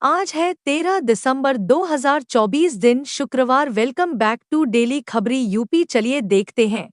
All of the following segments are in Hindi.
आज है 13 दिसंबर 2024 दिन शुक्रवार। वेलकम बैक टू डेली खबरी यूपी। चलिए देखते हैं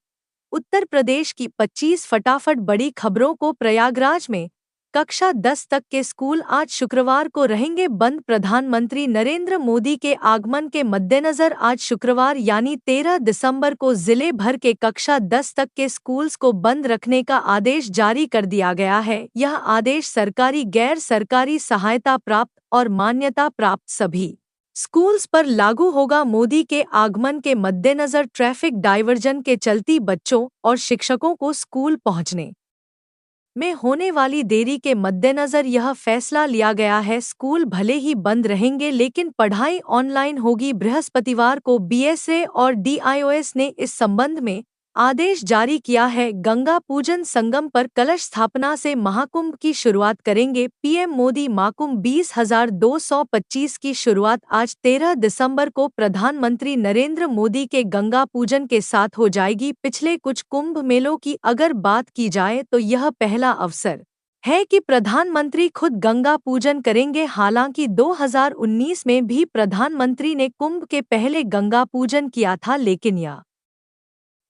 उत्तर प्रदेश की 25 फटाफट बड़ी खबरों को। प्रयागराज में कक्षा 10 तक के स्कूल आज शुक्रवार को रहेंगे बंद। प्रधानमंत्री नरेंद्र मोदी के आगमन के मद्देनजर आज शुक्रवार यानी 13 दिसंबर को जिले भर के कक्षा 10 तक के स्कूल्स को बंद रखने का आदेश जारी कर दिया गया है। यह आदेश सरकारी, गैर सरकारी, सहायता प्राप्त और मान्यता प्राप्त सभी स्कूल्स पर लागू होगा। मोदी के आगमन के मद्देनजर ट्रैफिक डायवर्जन के चलती बच्चों और शिक्षकों को स्कूल पहुंचने में होने वाली देरी के मद्देनजर यह फैसला लिया गया है। स्कूल भले ही बंद रहेंगे लेकिन पढ़ाई ऑनलाइन होगी। बृहस्पतिवार को बीएसए और डीआईओएस ने इस संबंध में आदेश जारी किया है। गंगा पूजन संगम पर कलश स्थापना से महाकुंभ की शुरुआत करेंगे पीएम मोदी। महाकुंभ 20,225 की शुरुआत आज 13 दिसंबर को प्रधानमंत्री नरेंद्र मोदी के गंगा पूजन के साथ हो जाएगी। पिछले कुछ कुंभ मेलों की अगर बात की जाए तो यह पहला अवसर है कि प्रधानमंत्री खुद गंगा पूजन करेंगे। हालांकि 2019 में भी प्रधानमंत्री ने कुंभ के पहले गंगा पूजन किया था, लेकिन यह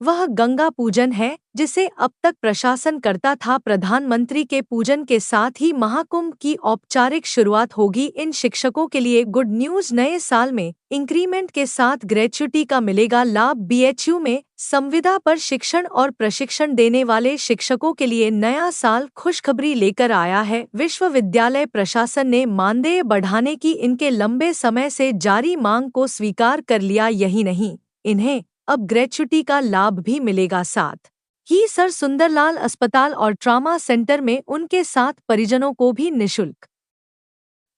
वह गंगा पूजन है जिसे अब तक प्रशासन करता था। प्रधानमंत्री के पूजन के साथ ही महाकुंभ की औपचारिक शुरुआत होगी। इन शिक्षकों के लिए गुड न्यूज, नए साल में इंक्रीमेंट के साथ ग्रेच्युटी का मिलेगा लाभ। बीएचयू में संविदा पर शिक्षण और प्रशिक्षण देने वाले शिक्षकों के लिए नया साल खुशखबरी लेकर आया है। विश्वविद्यालय प्रशासन ने मानदेय बढ़ाने की इनके लंबे समय से जारी मांग को स्वीकार कर लिया। यही नहीं, इन्हें अब ग्रेच्युटी का लाभ भी मिलेगा। साथ ही सर सुंदरलाल अस्पताल और ट्रॉमा सेंटर में उनके साथ परिजनों को भी निःशुल्क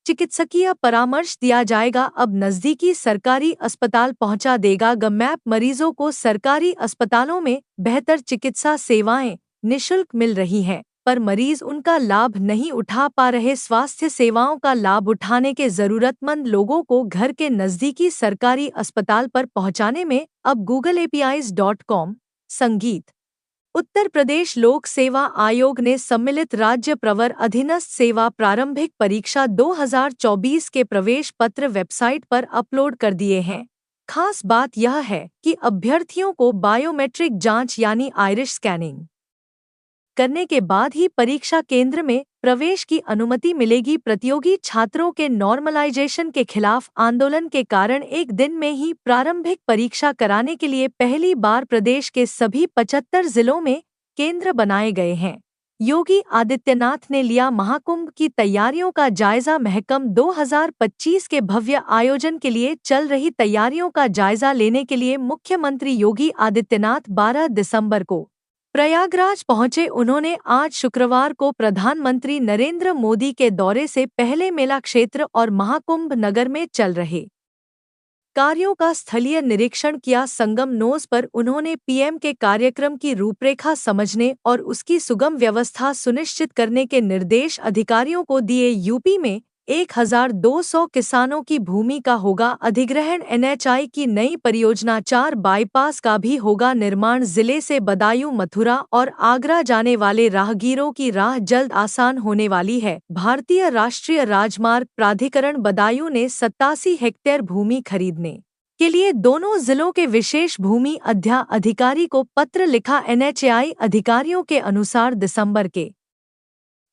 चिकित्सकीय परामर्श दिया जाएगा। अब नजदीकी सरकारी अस्पताल पहुंचा देगा गमैप। मरीजों को सरकारी अस्पतालों में बेहतर चिकित्सा सेवाएं निःशुल्क मिल रही हैं, पर मरीज उनका लाभ नहीं उठा पा रहे। स्वास्थ्य सेवाओं का लाभ उठाने के जरूरतमंद लोगों को घर के नजदीकी सरकारी अस्पताल पर पहुंचाने में अब googleapis.com संगीत। उत्तर प्रदेश लोक सेवा आयोग ने सम्मिलित राज्य प्रवर अधीनस्थ सेवा प्रारंभिक परीक्षा 2024 के प्रवेश पत्र वेबसाइट पर अपलोड कर दिए हैं। खास बात यह है कि अभ्यर्थियों को बायोमेट्रिक जांच यानी आइरिश स्कैनिंग करने के बाद ही परीक्षा केंद्र में प्रवेश की अनुमति मिलेगी। प्रतियोगी छात्रों के नॉर्मलाइजेशन के खिलाफ आंदोलन के कारण एक दिन में ही प्रारंभिक परीक्षा कराने के लिए पहली बार प्रदेश के सभी 75 जिलों में केंद्र बनाए गए हैं। योगी आदित्यनाथ ने लिया महाकुंभ की तैयारियों का जायजा। महकम 2025 के भव्य आयोजन के लिए चल रही तैयारियों का जायजा लेने के लिए मुख्यमंत्री योगी आदित्यनाथ 12 दिसंबर को प्रयागराज पहुंचे। उन्होंने आज शुक्रवार को प्रधानमंत्री नरेंद्र मोदी के दौरे से पहले मेला क्षेत्र और महाकुंभ नगर में चल रहे कार्यों का स्थलीय निरीक्षण किया। संगम नोज पर उन्होंने पीएम के कार्यक्रम की रूपरेखा समझने और उसकी सुगम व्यवस्था सुनिश्चित करने के निर्देश अधिकारियों को दिए। यूपी में 1200 किसानों की भूमि का होगा अधिग्रहण। एनएचआई की नई परियोजना 4 बाईपास का भी होगा निर्माण। जिले से बदायूं, मथुरा और आगरा जाने वाले राहगीरों की राह जल्द आसान होने वाली है। भारतीय राष्ट्रीय राजमार्ग प्राधिकरण बदायूं ने 87 हेक्टेयर भूमि खरीदने के लिए दोनों जिलों के विशेष भूमि अधिकारी को पत्र लिखा। एनएचआई अधिकारियों के अनुसार दिसंबर के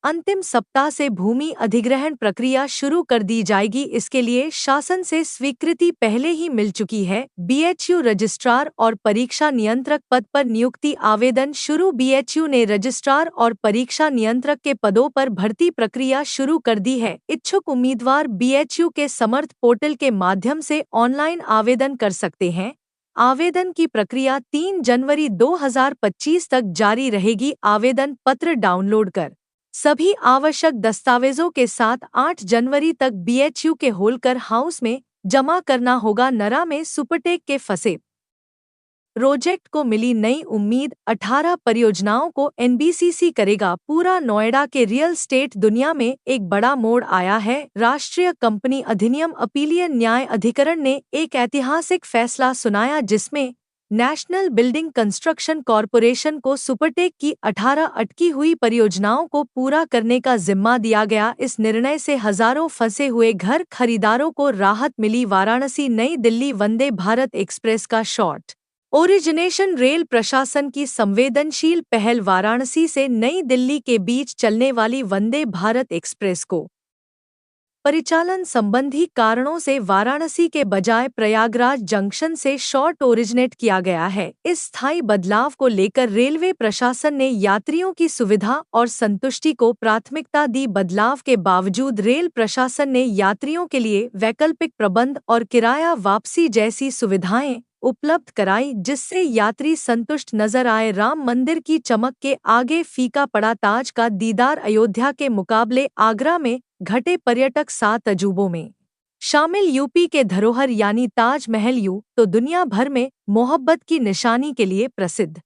अंतिम सप्ताह से भूमि अधिग्रहण प्रक्रिया शुरू कर दी जाएगी। इसके लिए शासन से स्वीकृति पहले ही मिल चुकी है। बीएचयू रजिस्ट्रार और परीक्षा नियंत्रक पद पर नियुक्ति आवेदन शुरू। बीएचयू ने रजिस्ट्रार और परीक्षा नियंत्रक के पदों पर भर्ती प्रक्रिया शुरू कर दी है। इच्छुक उम्मीदवार बीएचयू के समर्थ पोर्टल के माध्यम से ऑनलाइन आवेदन कर सकते हैं। आवेदन की प्रक्रिया 3 जनवरी 2025 तक जारी रहेगी। आवेदन पत्र डाउनलोड कर सभी आवश्यक दस्तावेजों के साथ 8 जनवरी तक बीएचयू के होलकर हाउस में जमा करना होगा। नरा में सुपरटेक के फंसे प्रोजेक्ट को मिली नई उम्मीद। 18 परियोजनाओं को एनबीसीसी करेगा पूरा। नोएडा के रियल स्टेट दुनिया में एक बड़ा मोड़ आया है। राष्ट्रीय कंपनी अधिनियम अपीलीय न्याय अधिकरण ने एक ऐतिहासिक फैसला सुनाया जिसमें नेशनल बिल्डिंग कंस्ट्रक्शन कॉरपोरेशन को सुपरटेक की 18 अटकी हुई परियोजनाओं को पूरा करने का जिम्मा दिया गया। इस निर्णय से हजारों फंसे हुए घर खरीदारों को राहत मिली। वाराणसी नई दिल्ली वंदे भारत एक्सप्रेस का शॉर्ट ओरिजिनेशन। रेल प्रशासन की संवेदनशील पहल। वाराणसी से नई दिल्ली के बीच चलने वाली वंदे भारत एक्सप्रेस को परिचालन संबंधी कारणों से वाराणसी के बजाय प्रयागराज जंक्शन से शॉर्ट ओरिजिनेट किया गया है। इस स्थायी बदलाव को लेकर रेलवे प्रशासन ने यात्रियों की सुविधा और संतुष्टि को प्राथमिकता दी। बदलाव के बावजूद रेल प्रशासन ने यात्रियों के लिए वैकल्पिक प्रबंध और किराया वापसी जैसी सुविधाएं उपलब्ध कराई, जिससे यात्री संतुष्ट नजर आए। राम मंदिर की चमक के आगे फीका पड़ा ताज का दीदार। अयोध्या के मुकाबले आगरा में घटे पर्यटक 7 अजूबों में शामिल। यूपी के धरोहर यानी ताजमहल तो दुनिया भर में मोहब्बत की निशानी के लिए प्रसिद्ध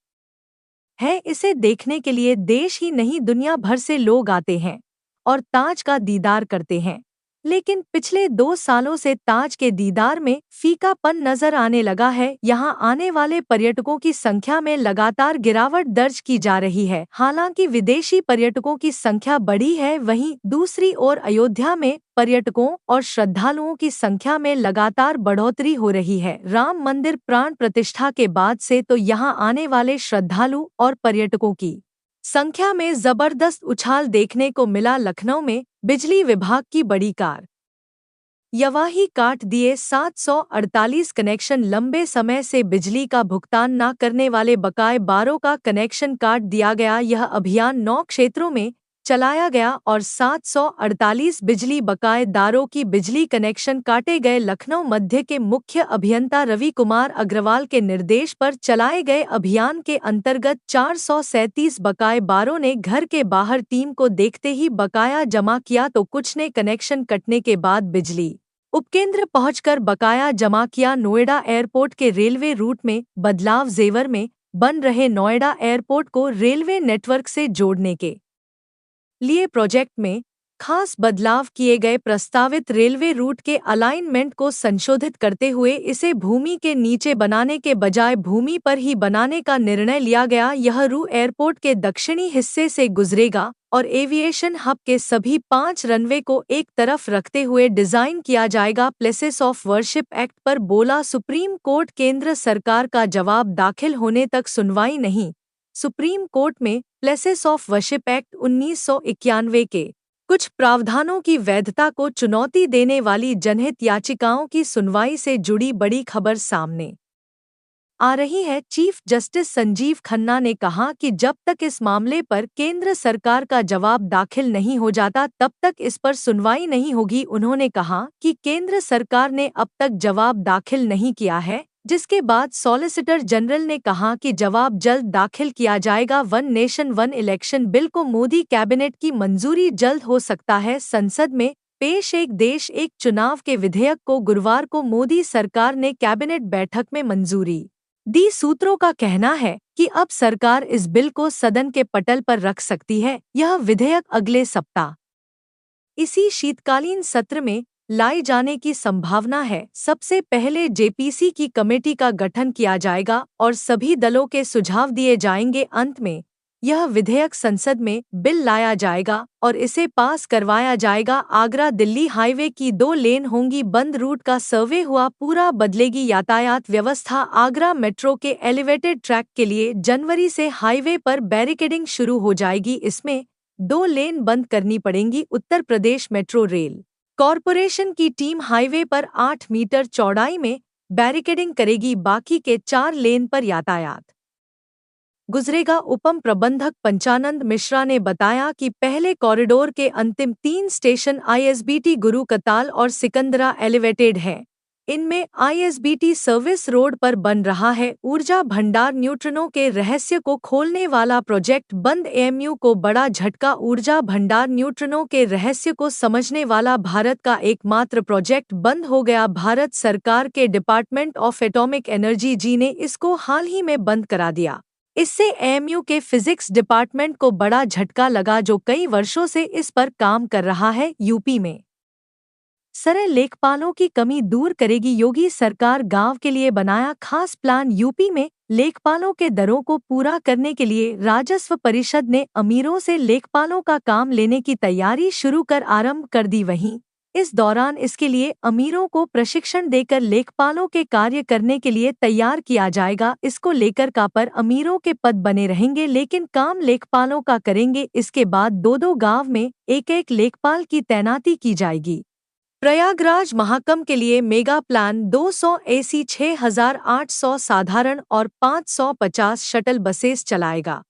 है। इसे देखने के लिए देश ही नहीं दुनिया भर से लोग आते हैं और ताज का दीदार करते हैं। लेकिन पिछले 2 सालों से ताज के दीदार में फीकापन नजर आने लगा है। यहां आने वाले पर्यटकों की संख्या में लगातार गिरावट दर्ज की जा रही है। हालांकि विदेशी पर्यटकों की संख्या बढ़ी है, वहीं दूसरी ओर अयोध्या में पर्यटकों और श्रद्धालुओं की संख्या में लगातार बढ़ोतरी हो रही है। राम मंदिर प्राण प्रतिष्ठा के बाद से तो यहां आने वाले श्रद्धालु और पर्यटकों की संख्या में जबरदस्त उछाल देखने को मिला। लखनऊ में बिजली विभाग की बड़ी कार्यवाही। काट दिए 748 कनेक्शन। लंबे समय से बिजली का भुगतान न करने वाले बकाए 12 का कनेक्शन काट दिया गया। यह अभियान 9 क्षेत्रों में चलाया गया और 748 बिजली बकाएदारों की बिजली कनेक्शन काटे गए। लखनऊ मध्य के मुख्य अभियंता रवि कुमार अग्रवाल के निर्देश पर चलाए गए अभियान के अंतर्गत 437 बकाएदारों ने घर के बाहर टीम को देखते ही बकाया जमा किया, तो कुछ ने कनेक्शन कटने के बाद बिजली उपकेंद्र पहुंचकर बकाया जमा किया। नोएडा एयरपोर्ट के रेलवे रूट में बदलाव। जेवर में बन रहे नोएडा एयरपोर्ट को रेलवे नेटवर्क से जोड़ने के लिए प्रोजेक्ट में खास बदलाव किए गए। प्रस्तावित रेलवे रूट के अलाइनमेंट को संशोधित करते हुए इसे भूमि के नीचे बनाने के बजाय भूमि पर ही बनाने का निर्णय लिया गया। यह रूट एयरपोर्ट के दक्षिणी हिस्से से गुजरेगा और एविएशन हब के सभी 5 रनवे को एक तरफ रखते हुए डिजाइन किया जाएगा। प्लेसेस ऑफ वर्शिप एक्ट पर बोला सुप्रीम कोर्ट। केंद्र सरकार का जवाब दाखिल होने तक सुनवाई नहीं। सुप्रीम कोर्ट में प्लेसेस ऑफ वर्शिप एक्ट 1991 के कुछ प्रावधानों की वैधता को चुनौती देने वाली जनहित याचिकाओं की सुनवाई से जुड़ी बड़ी खबर सामने आ रही है। चीफ जस्टिस संजीव खन्ना ने कहा कि जब तक इस मामले पर केंद्र सरकार का जवाब दाखिल नहीं हो जाता तब तक इस पर सुनवाई नहीं होगी। उन्होंने कहा कि केंद्र सरकार ने अब तक जवाब दाखिल नहीं किया है, जिसके बाद सॉलिसिटर जनरल ने कहा कि जवाब जल्द दाखिल किया जाएगा। One nation one election bill को मोदी कैबिनेट की मंजूरी जल्द हो सकता है। संसद में पेश एक देश एक चुनाव के विधेयक को गुरुवार को मोदी सरकार ने कैबिनेट बैठक में मंजूरी दी। सूत्रों का कहना है कि अब सरकार इस बिल को सदन के पटल पर रख सकती है। यह विधेयक अगले सप्ताह इसी शीतकालीन सत्र में लाए जाने की संभावना है। सबसे पहले जेपीसी की कमेटी का गठन किया जाएगा और सभी दलों के सुझाव दिए जाएंगे। अंत में यह विधेयक संसद में बिल लाया जाएगा और इसे पास करवाया जाएगा। आगरा दिल्ली हाईवे की 2 लेन होंगी बंद। रूट का सर्वे हुआ पूरा, बदलेगी यातायात व्यवस्था। आगरा मेट्रो के एलिवेटेड ट्रैक के लिए जनवरी से हाईवे पर बैरिकेडिंग शुरू हो जाएगी। इसमें 2 लेन बंद करनी पड़ेंगी। Uttar Pradesh metro rail corporation की टीम हाईवे पर 8 मीटर चौड़ाई में बैरिकेडिंग करेगी, बाकी के 4 लेन पर यातायात गुजरेगा। उपम प्रबंधक पंचानंद मिश्रा ने बताया कि पहले कॉरिडोर के अंतिम 3 स्टेशन आईएसबीटी गुरु कताल और सिकंदरा एलिवेटेड हैं। इनमें आईएसबीटी सर्विस रोड पर बन रहा है। ऊर्जा भंडार न्यूट्रिनो के रहस्य को खोलने वाला प्रोजेक्ट बंद। एएमयू को बड़ा झटका। ऊर्जा भंडार न्यूट्रिनो के रहस्य को समझने वाला भारत का एकमात्र प्रोजेक्ट बंद हो गया। भारत सरकार के डिपार्टमेंट ऑफ एटॉमिक एनर्जी ने इसको हाल ही में बंद करा दिया। इससे एएमयू के फिजिक्स डिपार्टमेंट को बड़ा झटका लगा, जो कई वर्षों से इस पर काम कर रहा है। यूपी में सरल लेखपालों की कमी दूर करेगी योगी सरकार। गांव के लिए बनाया खास प्लान। यूपी में लेखपालों के दरों को पूरा करने के लिए राजस्व परिषद ने अमीरों से लेखपालों का काम लेने की तैयारी शुरू कर आरंभ कर दी। वहीं इस दौरान इसके लिए अमीरों को प्रशिक्षण देकर लेखपालों के कार्य करने के लिए तैयार किया जाएगा। इसको लेकर का पर अमीरों के पद बने रहेंगे, लेकिन काम लेखपालों का करेंगे। इसके बाद दो गांव में एक लेखपाल की तैनाती की जाएगी। प्रयागराज महाकुंभ के लिए मेगा प्लान 200 एसी 6,800 साधारण और 550 शटल बसेस चलाएगा।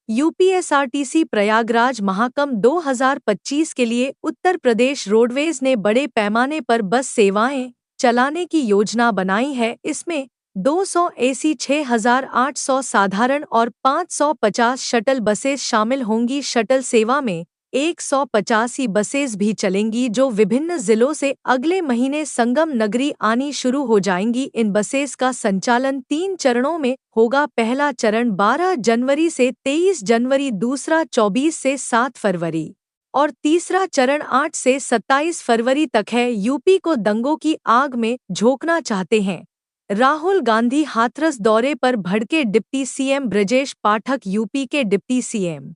यूपीएसआरटीसी प्रयागराज महाकुंभ 2025 के लिए उत्तर प्रदेश रोडवेज ने बड़े पैमाने पर बस सेवाएं चलाने की योजना बनाई है। इसमें 200 एसी 6,800 साधारण और 550 शटल बसेस शामिल होंगी। शटल सेवा में 185 बसेस भी चलेंगी जो विभिन्न जिलों से अगले महीने संगम नगरी आनी शुरू हो जाएंगी। इन बसेस का संचालन 3 चरणों में होगा। पहला चरण 12 जनवरी से 23 जनवरी, दूसरा 24 से 7 फरवरी और तीसरा चरण 8 से 27 फरवरी तक है। यूपी को दंगों की आग में झोंकना चाहते हैं राहुल गांधी। हाथरस दौरे पर भड़के deputy CM Brajesh Pathak. UP के डिप्टी सीएम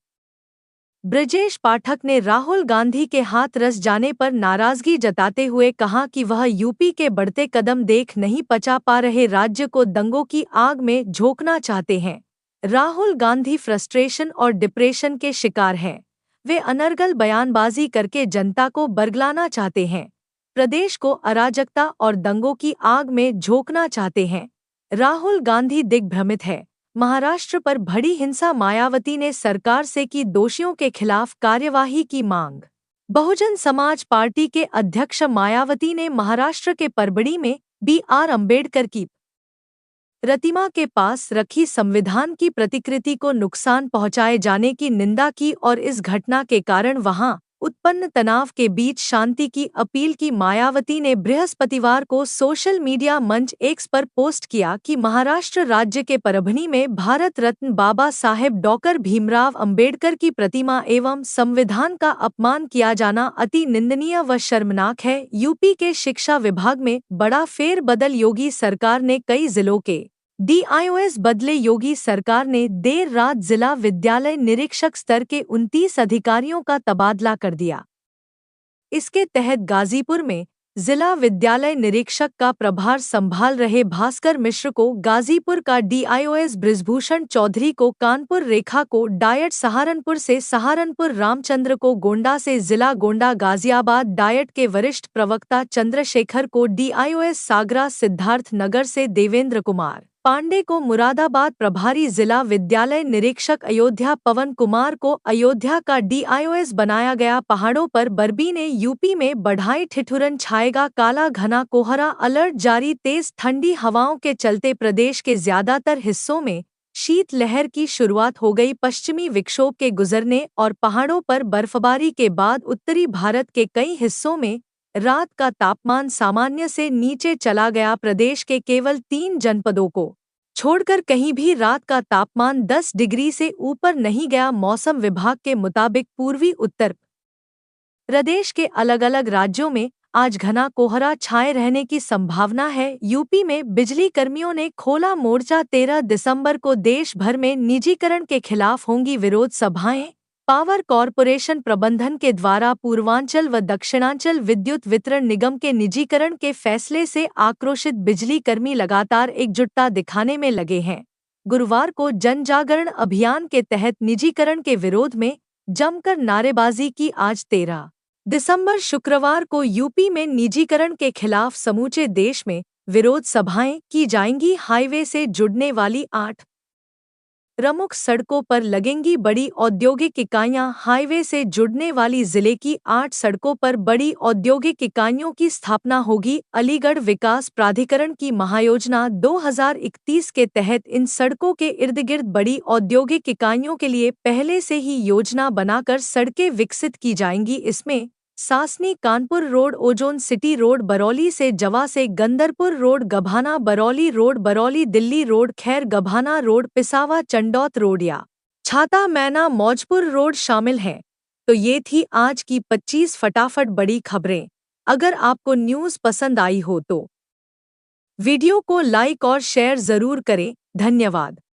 ब्रजेश पाठक ने राहुल गांधी के हाथरस जाने पर नाराजगी जताते हुए कहा कि वह यूपी के बढ़ते कदम देख नहीं पा रहे राज्य को दंगों की आग में झोंकना चाहते हैं। राहुल गांधी फ्रस्ट्रेशन और डिप्रेशन के शिकार हैं। वे अनर्गल बयानबाजी करके जनता को बरगलाना चाहते हैं, प्रदेश को अराजकता और दंगों की आग में झोंकना चाहते हैं। राहुल गांधी दिग्भ्रमित है। महाराष्ट्र पर भड़ी हिंसा, मायावती ने सरकार से की दोषियों के खिलाफ कार्यवाही की मांग। बहुजन समाज पार्टी के अध्यक्ष मायावती ने महाराष्ट्र के परबड़ी में BR अम्बेडकर की प्रतिमा के पास रखी संविधान की प्रतिकृति को नुकसान पहुंचाए जाने की निंदा की और इस घटना के कारण वहां उत्पन्न तनाव के बीच शांति की अपील की। मायावती ने बृहस्पतिवार को सोशल मीडिया मंच X पर पोस्ट किया कि महाराष्ट्र राज्य के परभणी में भारत रत्न बाबा साहेब डॉक्टर भीमराव अंबेडकर की प्रतिमा एवं संविधान का अपमान किया जाना अति निंदनीय व शर्मनाक है। यूपी के शिक्षा विभाग में बड़ा फेरबदल। योगी सरकार ने कई जिलों के DIOs बदले। योगी सरकार ने देर रात जिला विद्यालय निरीक्षक स्तर के 29 अधिकारियों का तबादला कर दिया। इसके तहत गाजीपुर में जिला विद्यालय निरीक्षक का प्रभार संभाल रहे भास्कर मिश्र को गाजीपुर का DIOs, बृजभूषण चौधरी को कानपुर, रेखा को डायट सहारनपुर से सहारनपुर, रामचंद्र को गोंडा से जिला गोंडा, गाजियाबाद डायट के वरिष्ठ प्रवक्ता चंद्रशेखर को DIOs सागरा, सिद्धार्थ नगर से देवेंद्र कुमार पांडे को मुरादाबाद प्रभारी, जिला विद्यालय निरीक्षक अयोध्या पवन कुमार को अयोध्या का DIOs बनाया गया। पहाड़ों पर बर्फीले यूपी में बढ़ाई ठिठुरन छाएगा। काला घना कोहरा अलर्ट जारी। तेज ठंडी हवाओं के चलते प्रदेश के ज्यादातर हिस्सों में शीतलहर की शुरुआत हो गई। पश्चिमी विक्षोभ के गुजरने और पहाड़ों पर बर्फबारी के बाद उत्तरी भारत के कई हिस्सों में रात का तापमान सामान्य से नीचे चला गया। प्रदेश के केवल 3 जनपदों को छोड़कर कहीं भी रात का तापमान 10 डिग्री से ऊपर नहीं गया। मौसम विभाग के मुताबिक पूर्वी उत्तर प्रदेश के अलग अलग राज्यों में आज घना कोहरा छाए रहने की संभावना है। यूपी में बिजली कर्मियों ने खोला मोर्चा। 13 दिसंबर को देश भर में निजीकरण के खिलाफ होंगी विरोध सभाएं। पावर कॉरपोरेशन प्रबंधन के द्वारा पूर्वांचल व दक्षिणांचल विद्युत वितरण निगम के निजीकरण के फैसले से आक्रोशित बिजली कर्मी लगातार एकजुटता दिखाने में लगे हैं। गुरुवार को जनजागरण अभियान के तहत निजीकरण के विरोध में जमकर नारेबाजी की। आज 13 दिसंबर शुक्रवार को यूपी में निजीकरण के खिलाफ समूचे देश में विरोध सभाएं की जाएंगी। हाईवे से जुड़ने वाली 8 प्रमुख सड़कों पर लगेंगी बड़ी औद्योगिक इकाइयां। हाईवे से जुड़ने वाली जिले की 8 सड़कों पर बड़ी औद्योगिक इकाइयों की स्थापना होगी। अलीगढ़ विकास प्राधिकरण की महायोजना 2031 के तहत इन सड़कों के इर्द गिर्द बड़ी औद्योगिक इकाइयों के लिए पहले से ही योजना बनाकर सड़कें विकसित की जाएंगी। इसमें Sasni Kanpur road, ozone city road, Barauli से जवा से Gandarpur road, Gabhana Barauli road, Barauli Delhi road, Khair Gabhana road, Pisawa Chandaut road या छाता मैना मौजपुर रोड शामिल हैं। तो ये थी आज की 25 फटाफट बड़ी खबरें। अगर आपको न्यूज़ पसंद आई हो तो वीडियो को लाइक और शेयर जरूर करें। धन्यवाद।